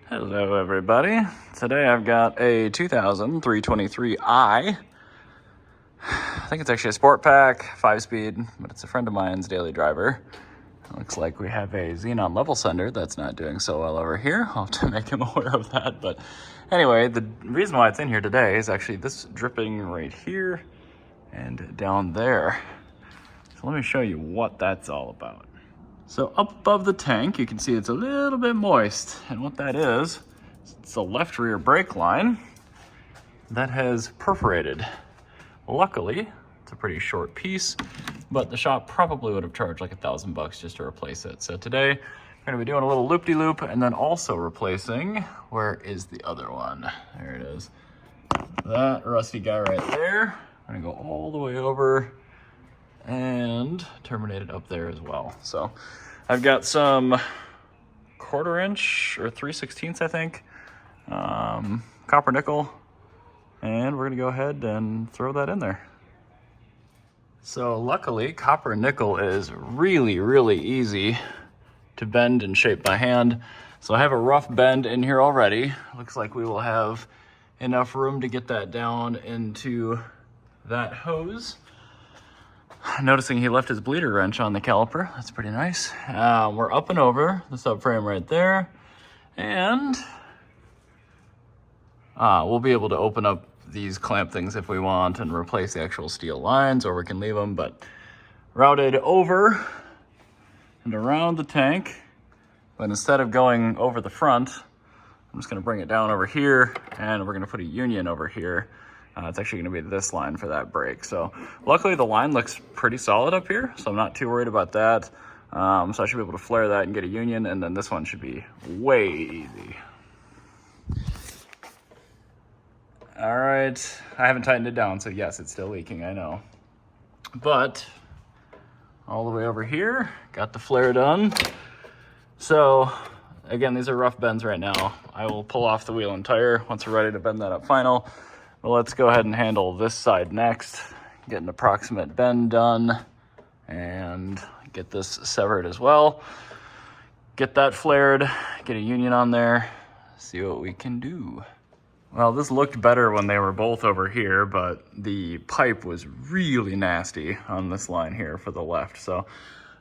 Hello everybody. Today I've got a 2000 323i. I think it's actually a sport pack, 5-speed, but it's a friend of mine's daily driver. It looks like we have a xenon level sender that's not doing so well over here. I'll have to make him aware of that. But anyway, the reason why it's in here today is actually this dripping right here and down there. So let me show you what that's all about. So up above the tank, you can see it's a little bit moist. And what that is, it's the left rear brake line that has perforated. Luckily, it's a pretty short piece, but the shop probably would have charged like $1,000 just to replace it. So today, we're gonna be doing a little loop-de-loop and then also replacing, where is the other one? There it is. That rusty guy right there. I'm gonna go all the way over and terminate it up there as well. So I've got some 1/4 inch or 3/16 I think, copper nickel, and we're gonna go ahead and throw that in there. So luckily, copper nickel is really easy to bend and shape by hand. So I have a rough bend in here already. Looks like we will have enough room to get that down into that hose. Noticing he left his bleeder wrench on the caliper. That's pretty nice. We're up and over the subframe right there. And we'll be able to open up these clamp things if we want and replace the actual steel lines, or we can leave them, but routed over and around the tank. But instead of going over the front, I'm just gonna bring it down over here and we're gonna put a union over here. It's actually gonna be this line for that brake. So luckily the line looks pretty solid up here, so I'm not too worried about that. So I should be able to flare that and get a union, and then this one should be way easy. All right, I haven't tightened it down, so yes, it's still leaking, I know. But all the way over here, got the flare done. So again, these are rough bends right now. I will pull off the wheel and tire once we're ready to bend that up final. But let's go ahead and handle this side next, get an approximate bend done, and get this severed as well. Get that flared, get a union on there, see what we can do. Well, this looked better when they were both over here, but the pipe was really nasty on this line here for the left. So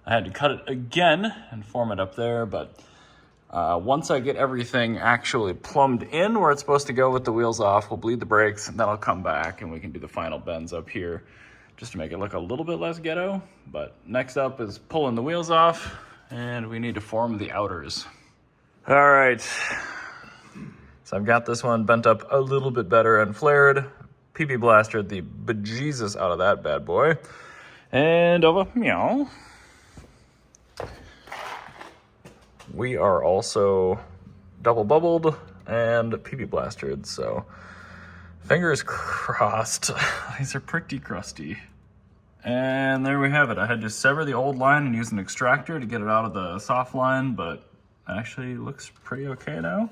I had to cut it again and form it up there, but once I get everything actually plumbed in where it's supposed to go with the wheels off, we'll bleed the brakes, and then I'll come back and we can do the final bends up here just to make it look a little bit less ghetto. But next up is pulling the wheels off, and we need to form the outers. All right, so I've got this one bent up a little bit better and flared. PB blastered the bejesus out of that bad boy. And over, meow. We are also double bubbled and PB blastered, so fingers crossed. These are pretty crusty. And there we have it. I had to sever the old line and use an extractor to get it out of the soft line, but it actually looks pretty okay now.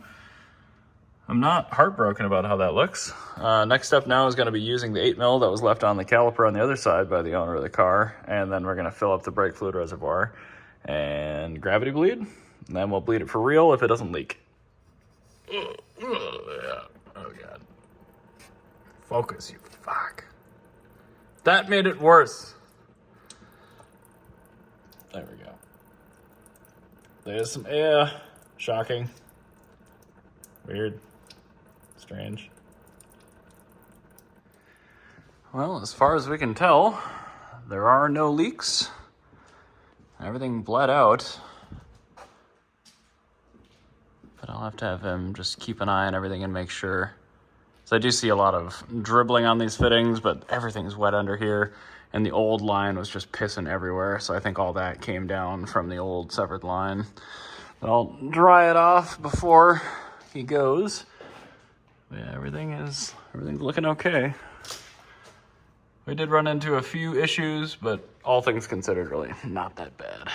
I'm not heartbroken about how that looks. Next step now is gonna be using the 8mm that was left on the caliper on the other side by the owner of the car, and then we're gonna fill up the brake fluid reservoir and gravity bleed. And then we'll bleed it for real if it doesn't leak. Oh God. Focus, you fuck. That made it worse. There we go. There's some air. Shocking. Weird. Strange. Well, as far as we can tell, there are no leaks. Everything bled out. But I'll have to have him just keep an eye on everything and make sure. So I do see a lot of dribbling on these fittings, but everything's wet under here. And the old line was just pissing everywhere. So I think all that came down from the old severed line. But I'll dry it off before he goes. But yeah, everything's looking okay. We did run into a few issues, but all things considered, really not that bad.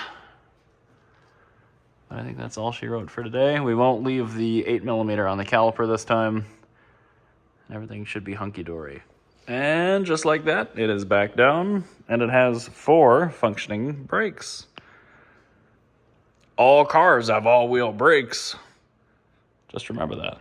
I think that's all she wrote for today. We won't leave the 8mm on the caliper this time. Everything should be hunky-dory. And just like that, it is back down, and it has 4 functioning brakes. All cars have all-wheel brakes. Just remember that.